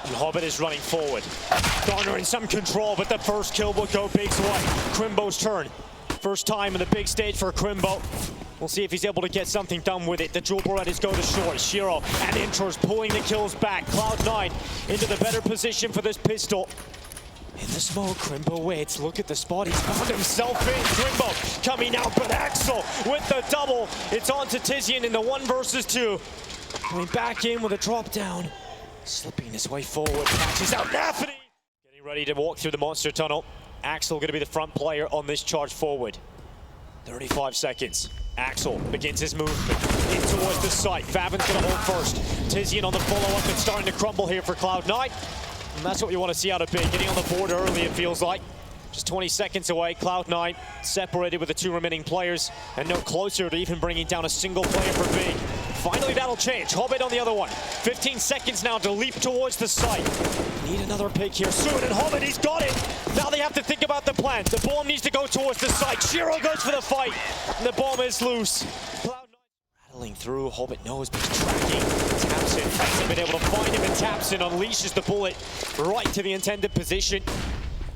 And Hobbit is running forward. Garnering some control, but the first kill will go Big's way. Crimbo's turn. First time in the big stage for Crimbo. We'll see if he's able to get something done with it. The dual Berettas go to short. Shiro and Inters pulling the kills back. Cloud9 into the better position for this pistol. In the smoke, Crimbo waits. Look at the spot he's found himself in. Crimbo coming out, but Axel with the double. It's on to Tizian in the 1 versus 2. Coming back in with a drop down. Slipping his way forward. Catches out Nafany. Getting ready to walk through the monster tunnel. Axel going to be the front player on this charge forward. 35 seconds. Axel begins his movement in towards the site. Favin's going to hold first. Tizian on the follow-up and starting to crumble here for Cloud9. And that's what you want to see out of Big. Getting on the board early, it feels like. Just 20 seconds away. Cloud9 separated with the 2 remaining players and no closer to even bringing down a single player for Big. Finally, that'll change. Hobbit on the other one. 15 seconds now to leap towards the site. Need another pick here soon, and Hobbit, he's got it. Now they have to think about the plan. The bomb needs to go towards the site. Shiro goes for the fight, and the bomb is loose. Cloud9 rattling through. Hobbit knows, but he's tracking. Tapson hasn't been able to find him, and Tapson unleashes the bullet right to the intended position.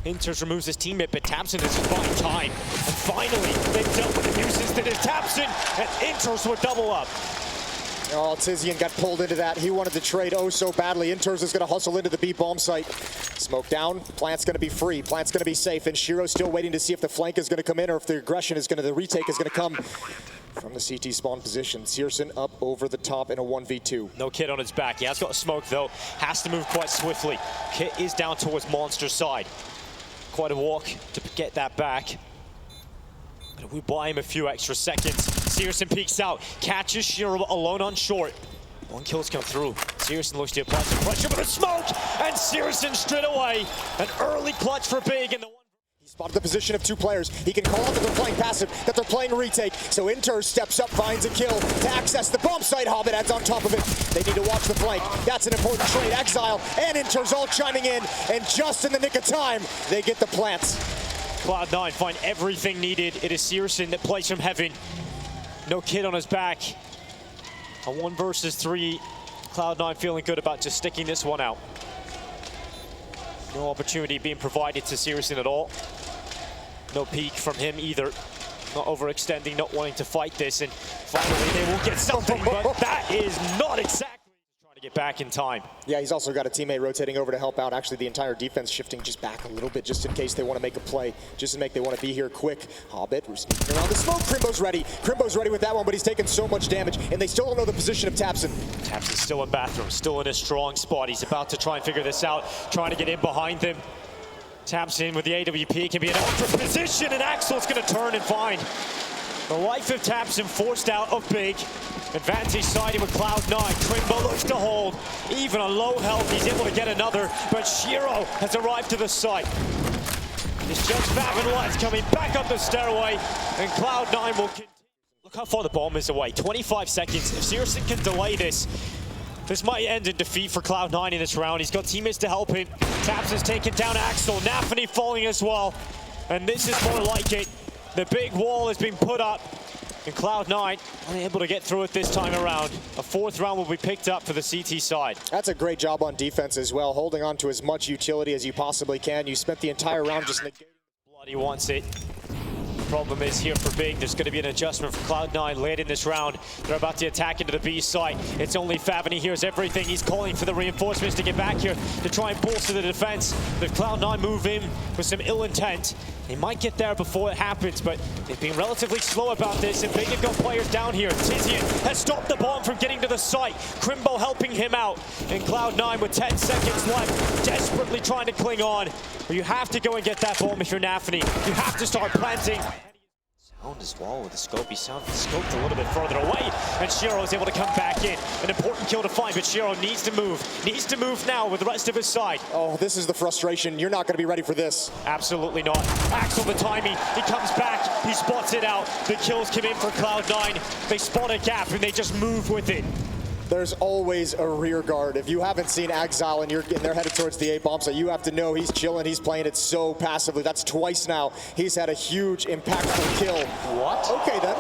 Inters removes his teammate, but Tapson is buying time. And finally, they've dealt with the nuisance that is Tapson, and Inters will double up. Oh, Tizian got pulled into that. He wanted to trade oh so badly. Inters is going to hustle into the B bomb site. Smoke down. Plant's going to be free. Plant's going to be safe. And Shiro's still waiting to see if the flank is going to come in or if the aggression is going to, the retake is going to come from the CT spawn position. Searson up over the top in a 1v2. No Kit on his back. He has got a smoke though. Has to move quite swiftly. Kit is down towards Monster's side. Quite a walk to get that back. But we buy him a few extra seconds. Searson peeks out, catches Shiro alone on short. 1 kill's come through. Searson looks to apply some pressure with a smoke, and Searson straight away. An early clutch for Big in the 1. He spotted the position of 2 players. He can call out that they're playing passive, that they're playing retake. So Inters steps up, finds a kill to access the bomb site. Hobbit adds on top of it. They need to watch the flank. That's an important trade. Exile and Inters all chiming in, and just in the nick of time, they get the plants. Cloud9 find everything needed. It is Searson that plays from heaven. No Kid on his back. A 1 versus 3. Cloud9 feeling good about just sticking this one out. No opportunity being provided to Searson at all. No peek from him either. Not overextending, not wanting to fight this, and finally they will get something, but that is not exactly trying to get back in time. Yeah, he's also got a teammate rotating over to help out. Actually, the entire defense shifting just back a little bit, just in case they want to make a play, just to make they want to be here quick. Hobbit, we're sneaking around the smoke. Crimbo's ready. Crimbo's ready with that one, but he's taken so much damage, and they still don't know the position of Tapson. Tapson's still in bathroom, still in a strong spot. He's about to try and figure this out, trying to get in behind them. Tapson with the AWP can be in an ultra position, and Axel's going to turn and find the life of Tapson forced out of Big. Advantage siding with Cloud9. Crimbo looks to hold. Even on low health, he's able to get another, but Shiro has arrived to the site. It's just Favin Lights coming back up the stairway, and Cloud9 will continue. Look how far the bomb is away. 25 seconds. If Searson can delay this, this might end in defeat for Cloud9 in this round. He's got teammates to help him. Tapson's taking down Axel. Nafany falling as well. And this is more like it. The big wall has been put up. And Cloud9 unable to get through it this time around. A 4th round will be picked up for the CT side. That's a great job on defense as well, holding on to as much utility as you possibly can. You spent the entire round just negating. Bloody wants it. Problem is here for Big, there's going to be an adjustment for Cloud9 late in this round. They're about to attack into the B site. It's only Favin, he hears everything. He's calling for the reinforcements to get back here to try and bolster the defense. But if Cloud9 move in with some ill intent, they might get there before it happens, but they've been relatively slow about this, and Big have got players down here. Tizian has stopped the bomb from getting to the site. Crimbo helping him out, and Cloud9 with 10 seconds left, desperately trying to cling on. But you have to go and get that bomb if you're Nafany. You have to start planting. Sound as well with the scope. He sounded scoped a little bit further away, and Shiro is able to come back in. An important kill to find, but Shiro needs to move. Needs to move now with the rest of his side. Oh, this is the frustration. You're not going to be ready for this. Absolutely not. Axel the timing. He comes back. He spots it out. The kills come in for Cloud9. They spot a gap, and they just move with it. There's always a rear guard. If you haven't seen Exile and they're headed towards the A bomb, so you have to know he's chilling, he's playing it so passively. That's twice now. He's had a huge, impactful kill. What? Okay then.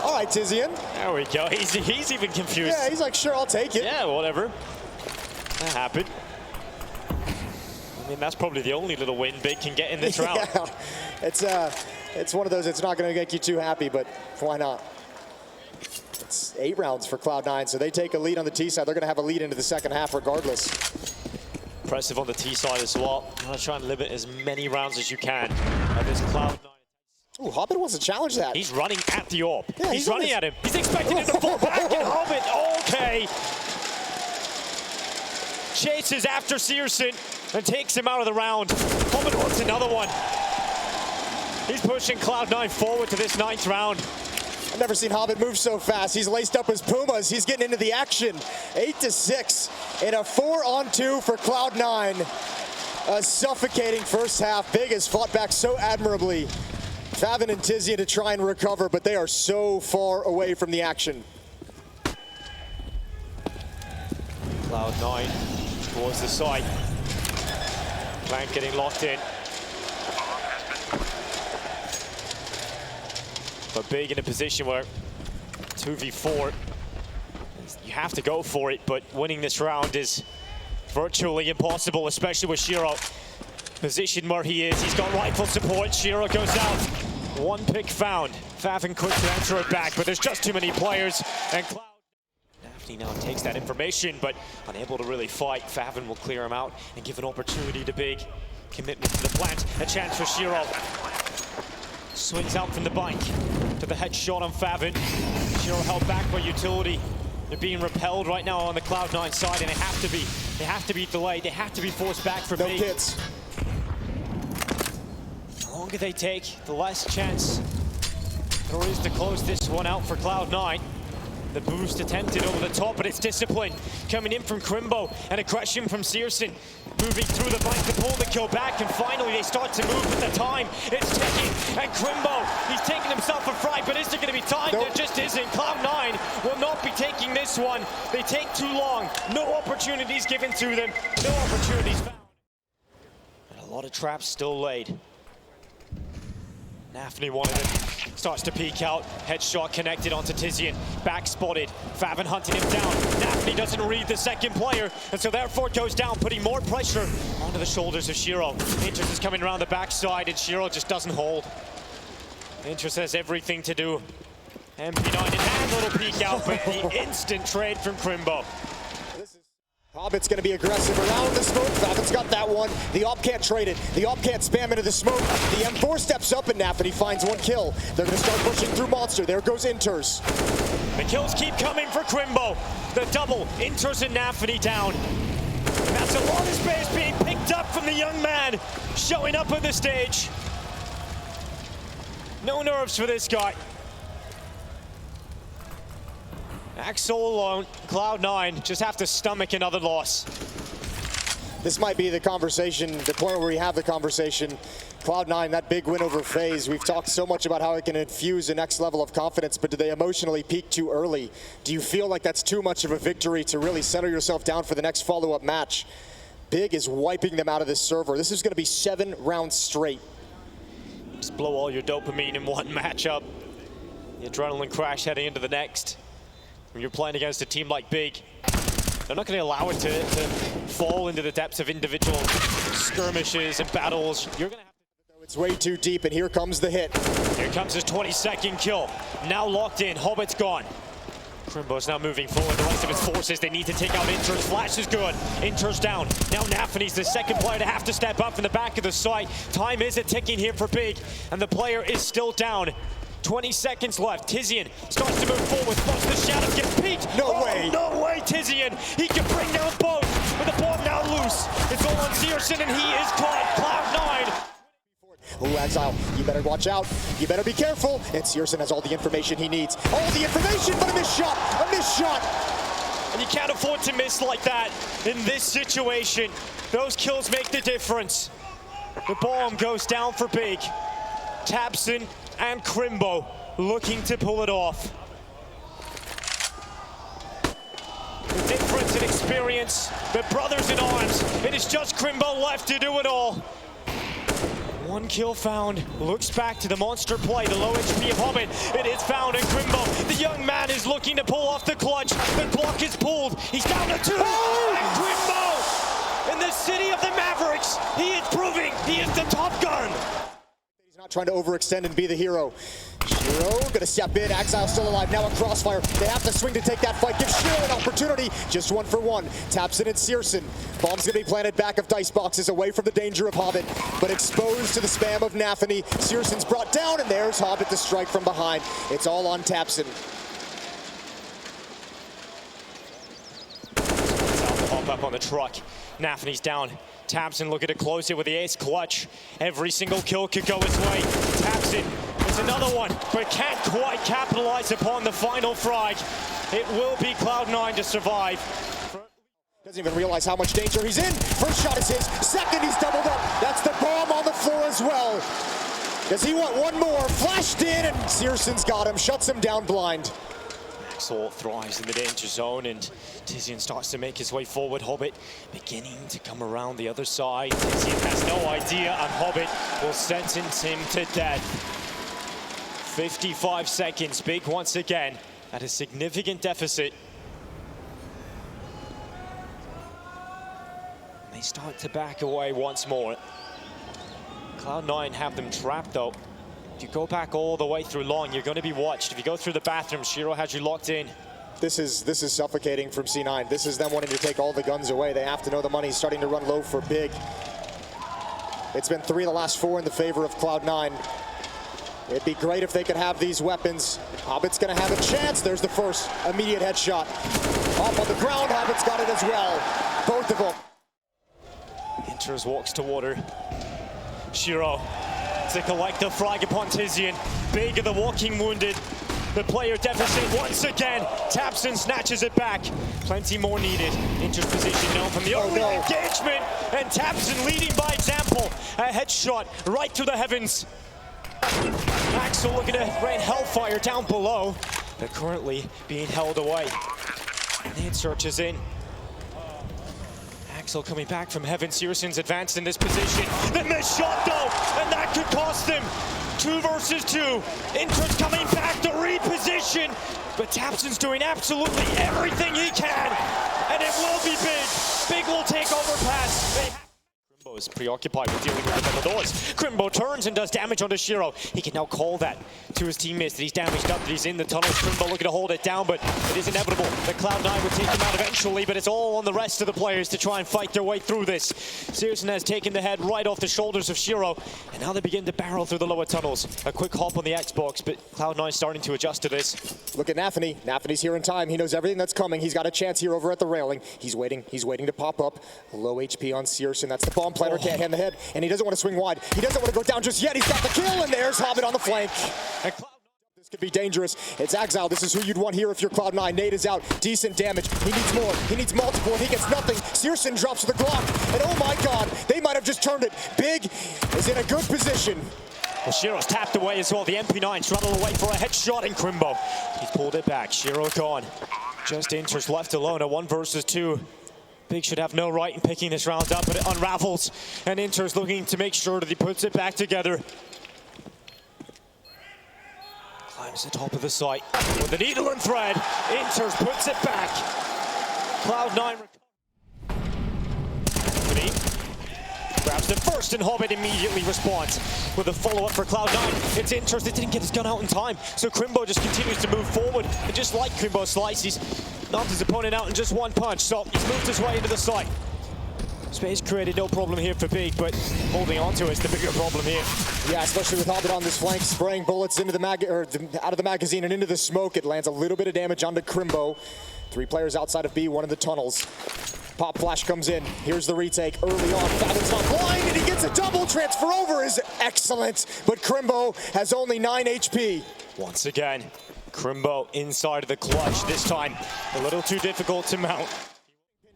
All right, Tizian. There we go. He's even confused. Yeah, he's like, sure, I'll take it. Yeah, whatever. That happened. I mean, that's probably the only little win Big can get in this round. Yeah, it's one of those, it's not going to make you too happy, but why not? It's 8 rounds for Cloud9, so they take a lead on the T side. They're going to have a lead into the second half regardless. Impressive on the T side as well. You want to try and limit as many rounds as you can at this Cloud9. Ooh, Hobbit wants to challenge that. He's running at the orb. Yeah, he's running at him. He's expecting him to fall back, and Hobbit, okay. Chases after Searson and takes him out of the round. Hobbit wants another one. He's pushing Cloud9 forward to this 9th round. I've never seen Hobbit move so fast. He's laced up his Pumas. He's getting into the action. 8-6 in a 4-on-2 for Cloud9. A suffocating first half. Big has fought back so admirably. Favin and Tizian to try and recover, but they are so far away from the action. Cloud9 towards the side. Plank getting locked in. But Big in a position where 2v4, you have to go for it, but winning this round is virtually impossible, especially with Shiro. Position where he is, he's got rifle support. Shiro goes out. 1 pick found. Favin quick to answer it back, but there's just too many players. And Cloud Nafny now takes that information, but unable to really fight. Favin will clear him out and give an opportunity to Big. Commitment to the plant. A chance for Shiro. Swings out from the bike to the headshot on Favin. Shiro held back by utility. They're being repelled right now on the Cloud9 side, and they have to be delayed. They have to be forced back for Big. No kits. The longer they take, the less chance there is to close this one out for Cloud9. The boost attempted over the top, but it's discipline coming in from Crimbo and aggression from Searson. Moving through the bike to pull the kill back, and finally they start to move with the time. It's ticking, and Crimbo, he's taking himself a fright, but is there going to be time? Nope. There just isn't. Cloud9 will not be taking this one. They take too long. No opportunities given to them. No opportunities found. And a lot of traps still laid. Nafny wanted it. Starts to peek out. Headshot connected onto Tizian. Back spotted. Favin hunting him down. Nafny doesn't read the second player, and so therefore goes down, putting more pressure onto the shoulders of Shiro. Interest is coming around the backside, and Shiro just doesn't hold. Interest has everything to do. MP9 in hand, little peek out, but the instant trade from Crimbo. Hobbit's going to be aggressive around the smoke. Favin's got that one. The op can't trade it. The op can't spam into the smoke. The M4 steps up, and Nafny finds 1 kill. They're going to start pushing through Monster. There goes Inters. The kills keep coming for Crimbo. The double, Inters and Nafny down. And that's a lot of space being picked up from the young man showing up on the stage. No nerves for this guy. Axel alone, Cloud9 just have to stomach another loss. This might be the conversation, the point where we have the conversation. Cloud9, that big win over FaZe. We've talked so much about how it can infuse a next level of confidence, but do they emotionally peak too early? Do you feel like that's too much of a victory to really settle yourself down for the next follow-up match? Big is wiping them out of this server. This is going to be 7 rounds straight. Just blow all your dopamine in one matchup. The adrenaline crash heading into the next. When you're playing against a team like Big, they're not going to allow it to fall into the depths of individual skirmishes and battles. You're going to have to... It's way too deep, and here comes the hit. Here comes his 22nd kill. Now locked in. Hobbit's gone. Crimbo's now moving forward. The rest of his forces, they need to take out Inters. Flash is good. Inters down. Now Nafny's the second player to have to step up from the back of the site. Time is ticking here for Big, and the player is still down. 20 seconds left. Tizian starts to move forward. Spots the shadows, gets peeked. No way. No way, Tizian. He can bring down both, but the bomb now loose. It's all on Searson, and he is caught. Cloud9. Ooh, Exile, you better watch out. You better be careful. And Searson has all the information he needs. All the information, but a missed shot. A missed shot. And you can't afford to miss like that in this situation. Those kills make the difference. The bomb goes down for Big. tabseN and Crimbo looking to pull it off. The difference in experience, the brothers in arms. It is just Crimbo left to do it all. 1 kill found. Looks back to the monster play, the low HP of Hobbit. It is found, and Crimbo, the young man, is looking to pull off the clutch. The block is pulled. He's down to 2. And Crimbo, in the city of the map, Mavericks. He is proving he is the top gun. He's not trying to overextend and be the hero. Shiro gonna step in. Exile still alive. Now a crossfire. They have to swing to take that fight. Give Shiro an opportunity. Just 1-for-1. Taps in and Searson. Bomb's gonna be planted back of dice boxes, away from the danger of Hobbit, but exposed to the spam of Nafany. Searson's brought down, and there's Hobbit to strike from behind. It's all on Tapson. Pop up on the truck. Nafany's down. Tapson looking to close it with the ace clutch. Every single kill could go his way. Tapson, it's another one, but can't quite capitalize upon the final frag. It will be Cloud9 to survive. Doesn't even realize how much danger he's in. First shot is his. Second, he's doubled up. That's the bomb on the floor as well. Does he want one more? Flashed in, and Searson's got him. Shuts him down blind. Axel thrives in the danger zone, and Tizian starts to make his way forward. Hobbit beginning to come around the other side. Tizian has no idea, and Hobbit will sentence him to death. 55 seconds. Big once again at a significant deficit. And they start to back away once more. Cloud9 have them trapped though. If you go back all the way through long, you're going to be watched. If you go through the bathroom, Shiro has you locked in. This is suffocating from C9. This is them wanting to take all the guns away. They have to know the money's starting to run low for Big. It's been 3 of the last 4 in the favor of Cloud9. It'd be great if they could have these weapons. Hobbit's going to have a chance. There's the first immediate headshot. Off on the ground, Hobbit's got it as well. Both of them. Enters, walks toward her. Shiro to collect the frag upon Tizian. Big of the walking wounded. The player deficit once again. Tapson snatches it back. Plenty more needed. Enters position now from the early engagement. And Tapson leading by example. A headshot right through the heavens. Axel looking to rain hellfire down below, but currently being held away. And the search is in. Axel coming back from heaven. Searson's advanced in this position. The missed shot though, and that could cost them. 2 versus 2. Inter's coming back to reposition, but Tapson's doing absolutely everything he can, and it will be Big. Big will take over pass. Crimbo is preoccupied with dealing with the double doors. Crimbo turns and does damage onto Shiro. He can now call that to his teammates that he's damaged up, that he's in the tunnels. Crimbo looking to hold it down, but it is inevitable that Cloud9 would take him out eventually, but it's all on the rest of the players to try and fight their way through this. Searson has taken the head right off the shoulders of Shiro, and now they begin to barrel through the lower tunnels. A quick hop on the Xbox, but Cloud9 starting to adjust to this. Look at Nafany. Nafany's here in time. He knows everything that's coming. He's got a chance here over at the railing. He's waiting to pop up. Low HP on Searson. That's the bomb planter. Can't hand the head, and he doesn't want to swing wide. He doesn't want to go down just yet. He's got the kill, and there's Hobbit on the flank. And this could be dangerous. It's Exile. This is who you'd want here if you're Cloud9. Nade is out. Decent damage. He needs more. He needs multiple, and he gets nothing. Searson drops to the Glock, and oh my god, they might have just turned it. Big is in a good position. Well, Shiro's tapped away as well. The MP9 struggled away for a headshot in Crimbo. He's pulled it back. Shiro gone. Just Enters left alone. A 1 versus 2. Big should have no right in picking this round up, but it unravels. And Inter's looking to make sure that he puts it back together. Climbs the top of the site with the needle and thread. Enters puts it back. Cloud9 grabs the first, and Hobbit immediately responds with a follow-up for Cloud9. It's Enters that didn't get his gun out in time, so Crimbo just continues to move forward. And just like Crimbo's slice, he's knocked his opponent out in just 1 punch, so he's moved his way into the site. Space created no problem here for Big, but holding on to it's the bigger problem here. Yeah, especially with Hobbit on this flank, spraying bullets into the out of the magazine and into the smoke. It lands a little bit of damage onto Crimbo. 3 players outside of B, 1 in the tunnels. Pop flash comes in. Here's the retake early on. Fathom's not blind, and he gets a double. Transfer over is excellent, but Crimbo has only 9 HP. Once again, Crimbo inside of the clutch. This time, a little too difficult to mount.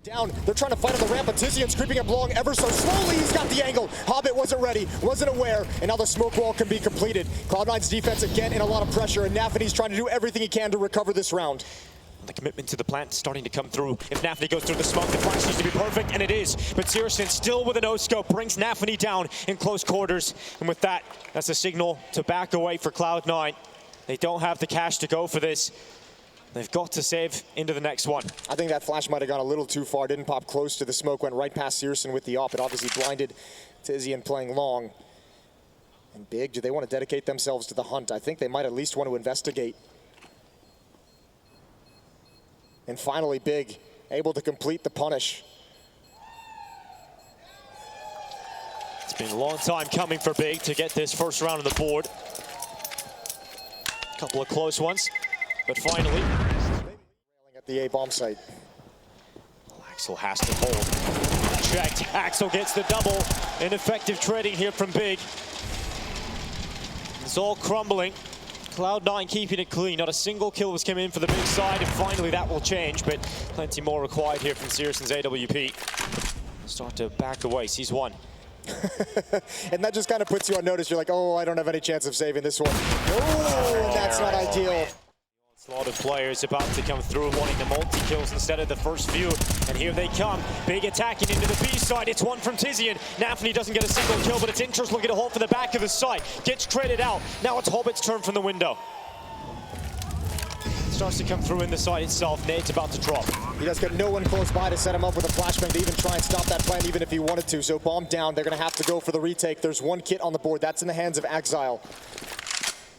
Down, they're trying to fight on the ramp, but Tizian's creeping up along ever so slowly. He's got the angle. Hobbit wasn't ready, wasn't aware, and now the smoke wall can be completed. Cloud9's defense again in a lot of pressure, and Nafany's trying to do everything he can to recover this round. The commitment to the plant starting to come through. If Nafany goes through the smoke, the flash needs to be perfect, and it is. But Searson, still with a no-scope, brings Nafany down in close quarters. And with that, that's a signal to back away for Cloud9. They don't have the cash to go for this. They've got to save into the next one. I think that flash might have gone a little too far. Didn't pop close to the smoke, went right past Searson with the op. It obviously blinded Tizian playing long. And Big, do they want to dedicate themselves to the hunt? I think they might at least want to investigate. And finally, Big, able to complete the punish. It's been a long time coming for Big to get this first round on the board. A couple of close ones, but finally. At the A bomb site. Axel has to hold. Checked. Axel gets the double. Ineffective trading here from Big. It's all crumbling. Cloud9 keeping it clean. Not a single kill was coming in for the Big side, and finally that will change, but plenty more required here from Searson's AWP. Start to back away. Sees one. And that just kind of puts you on notice. You're like, oh, I don't have any chance of saving this one. Oh, and that's not ideal. A lot of players about to come through wanting the multi-kills instead of the first few. And here they come. Big attacking into the B side. It's one from Tizian. Nafny doesn't get a single kill, but it's Inters looking to hold for the back of the site. Gets traded out. Now it's Hobbit's turn from the window. Starts to come through in the site itself. Nade's about to drop. He does get no one close by to set him up with a flashbang to even try and stop that plan, even if he wanted to. So bomb down. They're going to have to go for the retake. There's one kit on the board. That's in the hands of Exile.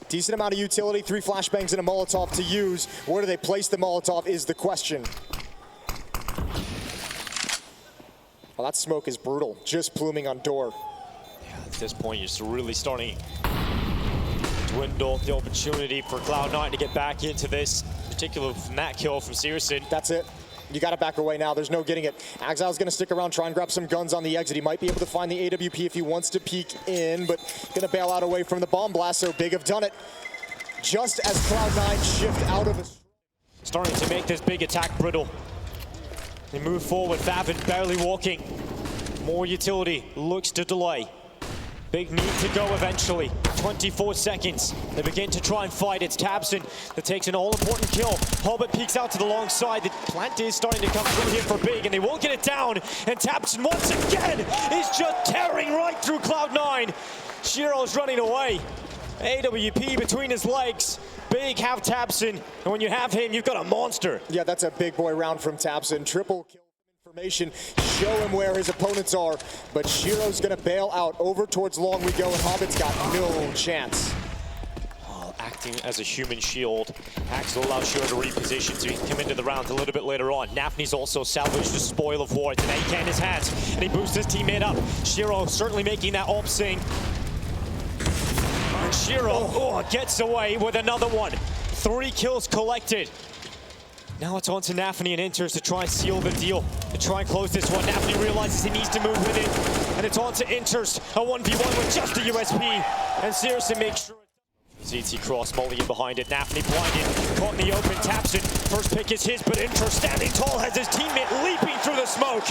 Decent amount of utility, 3 flashbangs and a Molotov to use. Where do they place the Molotov is the question. Well, that smoke is brutal, just pluming on door. Yeah, at this point, you're just really starting to dwindle the opportunity for Cloud9 to get back into this, particularly from that kill from Searson. That's it. You got to back away now. There's no getting it. Exile's going to stick around, try and grab some guns on the exit. He might be able to find the AWP if he wants to peek in, but going to bail out away from the bomb blast, so Big have done it. Just as Cloud9 shift out of it. Starting to make this Big attack brittle. They move forward, Favin barely walking. More utility, looks to delay. Big need to go eventually. 24 seconds. They begin to try and fight. It's Tabson that takes an all-important kill. Hobbit peeks out to the long side. The plant is starting to come through here for Big, and they will get it down. And Tabson once again is just tearing right through Cloud9. Shiro's running away. AWP between his legs. Big have Tabson, and when you have him, you've got a monster. Yeah, that's a big boy round from Tabson. Triple kill. Information, show him where his opponents are, but Shiro's gonna bail out. Over towards long we go, and Hobbit's got no chance. Acting as a human shield, Axel allows Shiro to reposition so he can come into the round a little bit later on. Nafny's also salvaged the spoil of war. It's an AK in his hands, and he boosts his teammate up. Shiro certainly making that op sing. And Shiro gets away with another one. 3 kills collected. Now it's on to Nafny and Inters to try and seal the deal, to try and close this one. Nafny realizes he needs to move with it, and it's on to Inters, a 1v1 with just a USP, and Searson makes sure. ZT cross, Molly in behind it, Nafny blinded, caught in the open, taps it. First pick is his, but Inters standing tall has his teammate leaping through the smoke,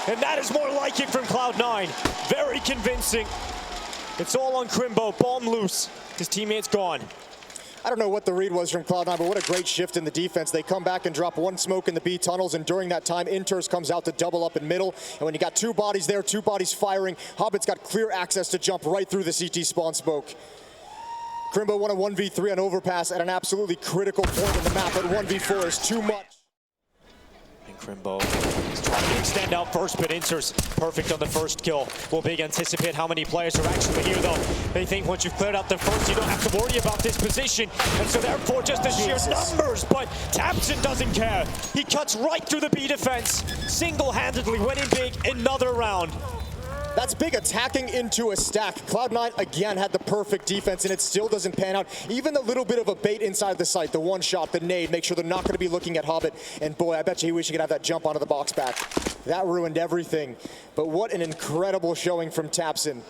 and that is more like it from Cloud9. Very convincing. It's all on Crimbo, bomb loose. His teammate's gone. I don't know what the read was from Cloud9, but what a great shift in the defense. They come back and drop one smoke in the B tunnels, and during that time, Inters comes out to double up in middle. And when you got 2 bodies there, 2 bodies firing, Hobbit's got clear access to jump right through the CT spawn smoke. Crimbo won a 1v3 on overpass at an absolutely critical point in the map, but 1v4 is too much. Crimbo is trying to extend out first, but Inters perfect on the first kill. Will Big anticipate how many players are actually here, though? They think once you've cleared out the first, you don't have to worry about this position. And so therefore, just the sheer numbers. But Tabson doesn't care. He cuts right through the B defense, single-handedly winning Big another round. That's Big attacking into a stack. Cloud9 again had the perfect defense, and it still doesn't pan out. Even the little bit of a bait inside the site, the one shot, the nade, make sure they're not going to be looking at Hobbit. And boy, I bet you he wished he could have that jump onto the box back. That ruined everything. But what an incredible showing from Tabson.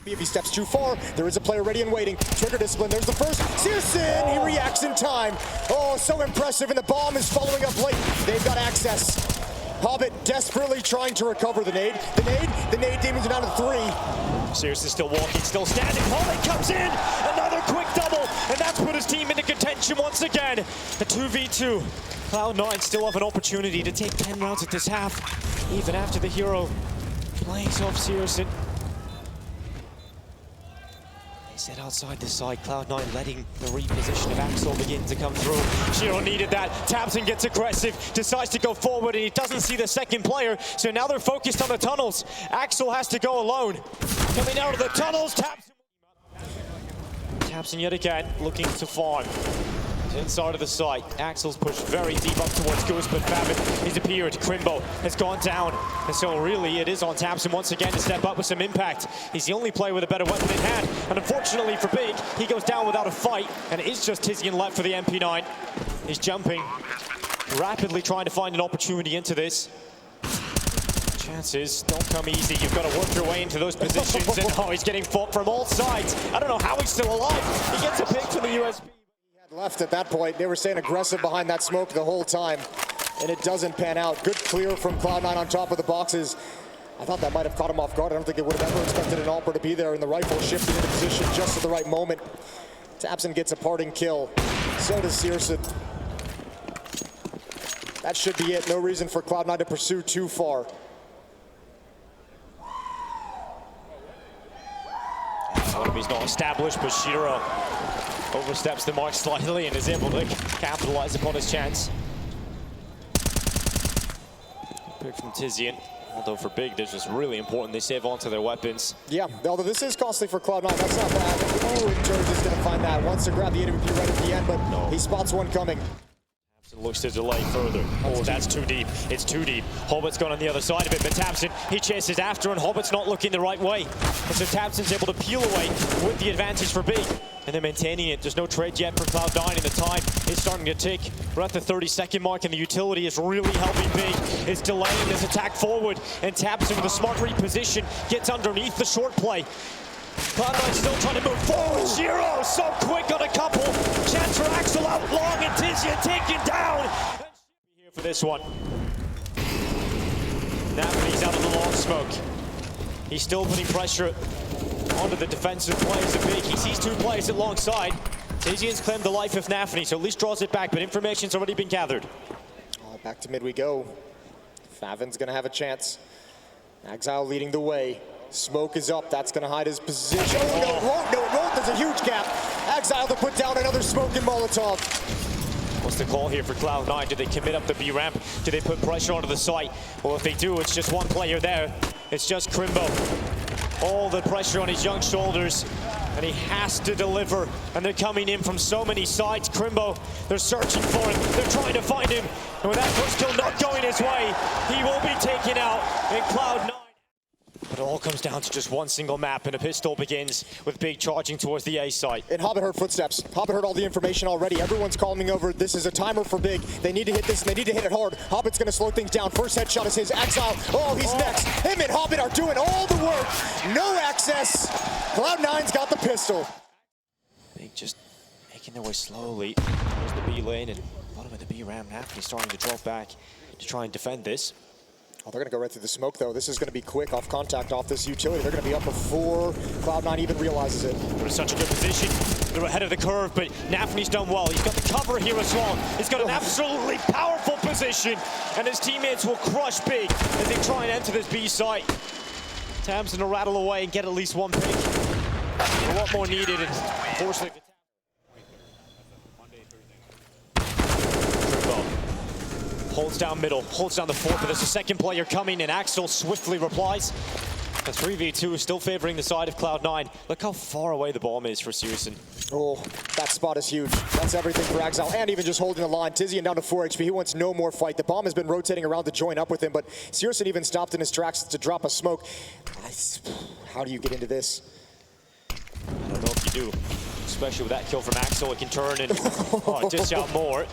If he steps too far, there is a player ready and waiting. Trigger discipline, there's the first. Searson, he reacts in time. Oh, so impressive, and the bomb is following up late. They've got access. Hobbit desperately trying to recover the nade. The nade demons are down to 3. Searson still walking, still standing. Hobbit comes in, another quick double, and that's put his team into contention once again. A 2v2. Cloud9 still have an opportunity to take 10 rounds at this half, even after the hero plays off Searson. They Set outside the side, Cloud9 letting the reposition of Axel begin to come through. Shiro needed that. Tabson gets aggressive, decides to go forward, and he doesn't see the second player. So now they're focused on the tunnels. Axel has to go alone. Coming out of the tunnels, Tabson yet again looking to farm. Inside of the site, Axel's pushed very deep up towards Goose, but Favin has appeared. Crimbo has gone down. And so really it is on Tabson once again to step up with some impact. He's the only player with a better weapon in hand. And unfortunately for Big, he goes down without a fight. And it is just Tizian left for the MP9. He's jumping, rapidly trying to find an opportunity into this. Chances don't come easy. You've got to work your way into those positions. And oh, he's getting fought from all sides. I don't know how he's still alive. He gets a pick from the USB. Left at that point. They were staying aggressive behind that smoke the whole time, and it doesn't pan out. Good clear from Cloud9 on top of the boxes. I thought that might have caught him off guard. I don't think they would have ever expected an Alper to be there, and the rifle shifted into position just at the right moment. Tabson gets a parting kill. So does Searson. That should be it. No reason for Cloud9 to pursue too far. He's not established, but Shiro oversteps the mark slightly and is able to capitalize upon his chance. Pick from Tizian. Although for Big, this is really important. They save onto their weapons. Yeah, although this is costly for Cloud9. That's not bad. Oh, Turge is going to find that. Wants to grab the interview right at the end, but no. He spots one coming. Looks to delay further. Oh, that's too deep. It's too deep. Hobbit's gone on the other side of it, but Tabson, he chases after, and Hobbit's not looking the right way. And so Tabson's able to peel away with the advantage for Big. And they're maintaining it. There's no trade yet for Cloud9, and the time is starting to tick. We're at the 30-second mark, and the utility is really helping Big. It's delaying this attack forward, and Tabson with a smart reposition gets underneath the short play. Cloud9 still trying to move forward. Shiro so quick on a couple. Chance for Axel out long, and Tizian taken down. Here for this one. Now he's out of the long smoke. He's still putting pressure onto the defensive players of Big. He sees two players alongside. Tizian's claimed the life of Nafany, so at least draws it back, but information's already been gathered. Back to mid we go. Favin's gonna have a chance. Exile leading the way. Smoke is up, that's gonna hide his position. Oh, no, it won't, no, it won't, there's a huge gap. Exile to put down another smoking Molotov. What's the call here for Cloud9? Do they commit up the B ramp? Do they put pressure onto the site? Well, if they do, it's just one player there. It's just Crimbo. All the pressure on his young shoulders, and he has to deliver. And they're coming in from so many sides. Crimbo, they're searching for him. They're trying to find him. And with that first kill not going his way, he will be taken out in Cloud9. But it all comes down to just one single map, and a pistol begins with Big charging towards the A site. And Hobbit heard footsteps. Hobbit heard all the information already. Everyone's calling over. This is a timer for Big. They need to hit this, and they need to hit it hard. Hobbit's going to slow things down. First headshot is his. Exile. Oh, he's next. Him and Hobbit are doing all the work. No access. Cloud9's got the pistol. Big just making their way slowly. There's the B lane, and bottom of the B ramp. Nafany starting to drop back to try and defend this. Oh, they're going to go right through the smoke, though. This is going to be quick off contact off this utility. They're going to be up before Cloud9 even realizes it. They're in such a good position. They're ahead of the curve, but Nafany's done well. He's got the cover here as well. He's got an absolutely powerful position, and his teammates will crush Big as they try and enter this B site. Tabson will rattle away and get at least one pick. A lot more needed, and fortunately... Holds down middle, holds down the fort, but there's a second player coming, and Axel swiftly replies. The 3v2 is still favoring the side of Cloud9. Look how far away the bomb is for Searson. Oh, that spot is huge. That's everything for Exile, and even just holding the line. Tizian down to 4 HP. He wants no more fight. The bomb has been rotating around to join up with him, but Searson even stopped in his tracks to drop a smoke. How do you get into this? I don't know if you do. Especially with that kill from Axel, it can turn and dish out more.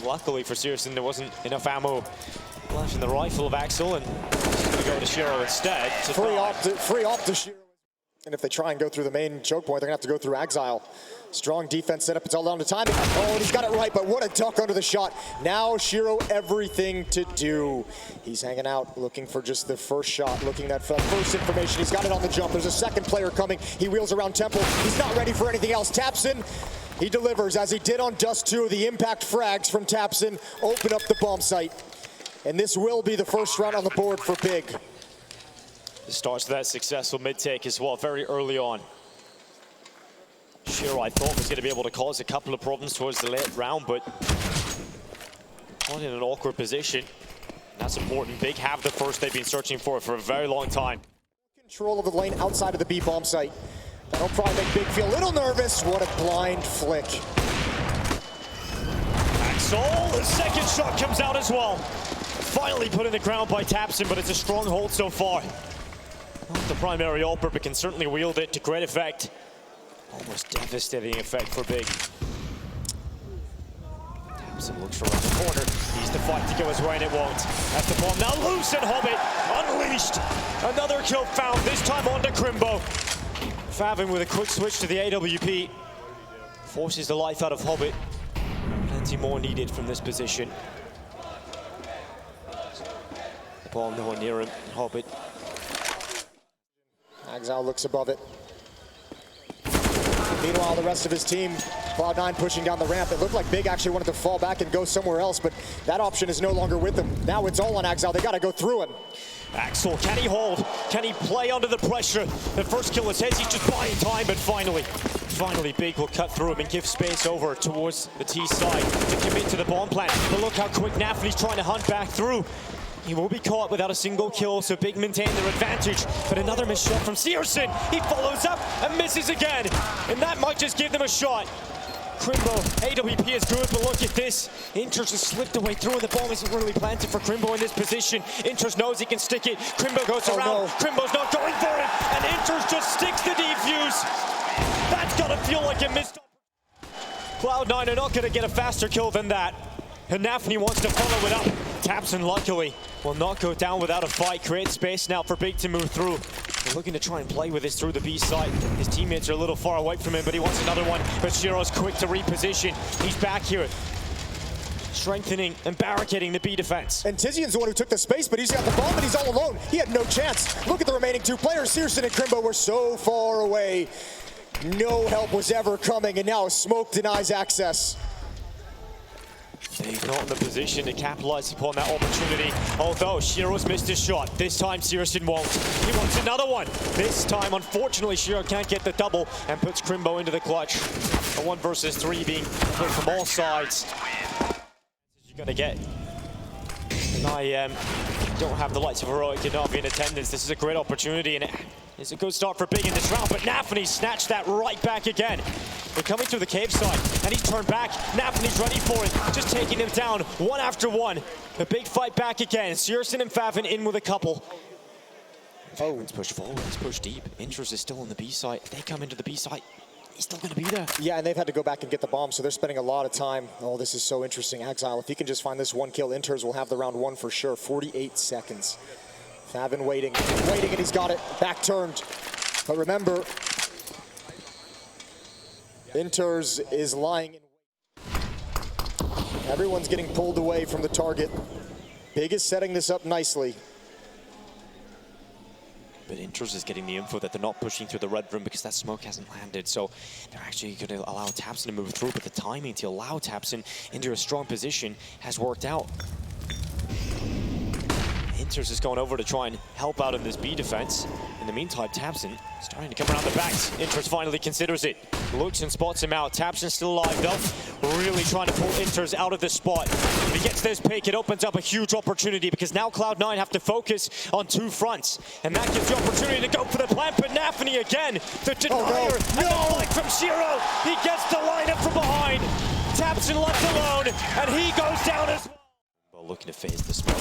Luckily for Searson, there wasn't enough ammo left in the rifle of Axel, and he's going to go to Shiro instead. Free op to Shiro. And if they try and go through the main choke point, they're going to have to go through Exile. Strong defense setup. It's all down to timing. Oh, and he's got it right, but what a duck under the shot. Now Shiro, everything to do. He's hanging out, looking for just the first shot, looking at first information. He's got it on the jump. There's a second player coming. He wheels around Temple. He's not ready for anything else. Tabson, he delivers, as he did on Dust 2. The impact frags from Tabson open up the bomb site. And this will be the first round on the board for Big. It starts with that successful mid-take as well, very early on. Shiro, I thought, was going to be able to cause a couple of problems towards the late round, but not in an awkward position. That's important. Big have the first they've been searching for a very long time. Control of the lane outside of the B-bomb site. That'll probably make Big feel a little nervous. What a blind flick. Axel, the second shot comes out as well. Finally put in the ground by tabseN, but it's a strong hold so far. Not the primary AWP, but can certainly wield it to great effect. Almost devastating effect for Big. tabseN looks around the corner. Needs to fight to go his way, and it won't. That's the bomb now loose, and Hobbit unleashed. Another kill found, this time onto Crimbo. Favin with a quick switch to the AWP. Forces the life out of Hobbit. Plenty more needed from this position. The ball nowhere near him. Hobbit. Exile looks above it. Meanwhile, the rest of his team, Cloud9 pushing down the ramp. It looked like Big actually wanted to fall back and go somewhere else, but that option is no longer with them. Now it's all on Exile. They got to go through him. Axel, can he hold? Can he play under the pressure? The first kill is his. He's just buying time, but finally Big will cut through him and give space over towards the T side to commit to the bomb plant. But look how quick Nafany's trying to hunt back through. He will be caught without a single kill, so Big maintain their advantage. But another missed shot from CSGO. He follows up and misses again. And that might just give them a shot. Crimbo, AWP is good, but look at this. Inters has slipped away through, and the bomb isn't really planted for Crimbo in this position. Inters knows he can stick it. Crimbo goes around. No. Crimbo's not going for it, and Inters just sticks the defuse. That's gotta feel like a missed. Cloud9 are not gonna get a faster kill than that. And Nafany wants to follow it up. tabseN, luckily, will not go down without a fight. Create space now for Big to move through. They're looking to try and play with this through the B side. His teammates are a little far away from him, but he wants another one. But Shiro's quick to reposition. He's back here, strengthening and barricading the B defense. And Tizian's the one who took the space, but he's got the bomb and he's all alone. He had no chance. Look at the remaining two players. CSGO and Crimbo were so far away. No help was ever coming, and now smoke denies access. They're not in the position to capitalize upon that opportunity. Although Shiro's missed his shot. This time CSGO won't. He wants another one. This time, unfortunately, Shiro can't get the double and puts Crimbo into the clutch. A 1 versus 3 being put from all sides. You're gonna get an IEM. Don't have the lights of Heroic to not be in attendance. This is a great opportunity, and it's a good start for Big in this round, but Nafany snatched that right back again. They're coming through the cave side, and he's turned back. Nafany's ready for it, just taking him down one after one. A big fight back again. CSGO and Favin in with a couple. Oh, it's pushed forward, it's pushed deep. Inters is still on the B side. If they come into the B side, he's still gonna be there. Yeah, and they've had to go back and get the bomb, so they're spending a lot of time. Oh, this is so interesting. Exile, if he can just find this one kill, Inters will have the round one for sure. 48 seconds. Favin waiting, and he's got it. Back turned. But remember, Inters is lying in wait. Everyone's getting pulled away from the target. Big is setting this up nicely. But Inters is getting the info that they're not pushing through the red room because that smoke hasn't landed. So they're actually going to allow tabseN to move through, but the timing to allow tabseN into a strong position has worked out. Inters is going over to try and help out in this B defense. In the meantime, tabseN starting to come around the backs. Inters finally considers it. Looks and spots him out. tabseN still alive though. Really trying to pull Inters out of the spot. If he gets this pick, it opens up a huge opportunity because now Cloud9 have to focus on two fronts. And that gives the opportunity to go for the plant, but Nafany again, the denier, and the flank from Shiro. He gets the lineup from behind. tabseN left alone, and he goes down as well. Looking to phase the smoke.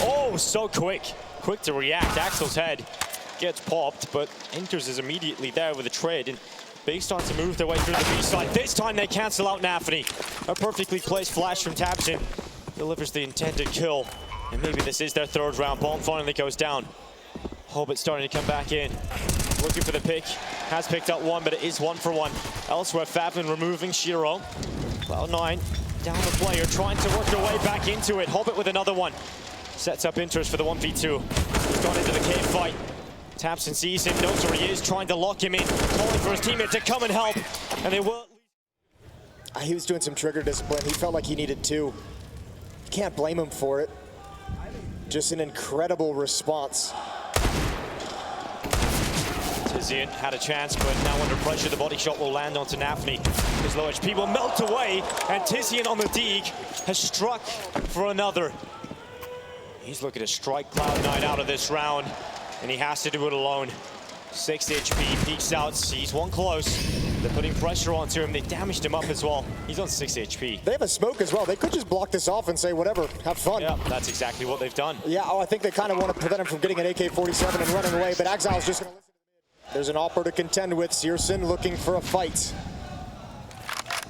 Oh, so quick. Quick to react. Axel's head gets popped, but Inters is immediately there with a trade, and Big starts to move their way through the B side. This time they cancel out Nafany. A perfectly placed flash from tabseN delivers the intended kill, and maybe this is their third round. Bomb finally goes down. Hobbit starting to come back in. Looking for the pick. Has picked up one, but it is 1 for 1. Elsewhere, Favin removing Shiro. Cloud9 down the player, trying to work their way back into it. Hobbit with another one. Sets up Inters for the 1v2. He's gone into the cave fight. tabseN sees him, knows where he is, trying to lock him in, calling for his teammate to come and help. And they will. He was doing some trigger discipline. He felt like he needed two. You can't blame him for it. Just an incredible response. Tizian had a chance, but now under pressure, the body shot will land onto Nafny. His low HP will melt away, and Tizian on the Deeg has struck for another. He's looking to strike Cloud9 out of this round, and he has to do it alone. 6 HP, peeks out, sees one close. They're putting pressure onto him. They damaged him up as well. He's on 6 HP. They have a smoke as well. They could just block this off and say, whatever, have fun. Yeah, that's exactly what they've done. Yeah, I think they kind of want to prevent him from getting an AK-47 and running away, but Exile's just going to listen. There's an Opera to contend with. Searson looking for a fight.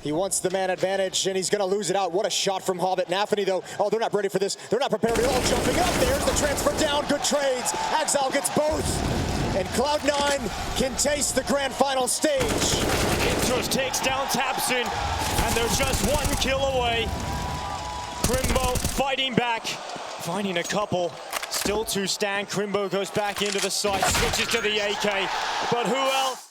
He wants the man advantage, and he's going to lose it out. What a shot from Hobbit. Nafny, though, oh, they're not ready for this. They're not prepared. They're all jumping up. There's the transfer down. Good trades. Exile gets both. And Cloud9 can taste the grand final stage. Intros takes down Tapson, and they're just one kill away. Crimbo fighting back, finding a couple. Still to stand. Crimbo goes back into the site, switches to the AK. But who else?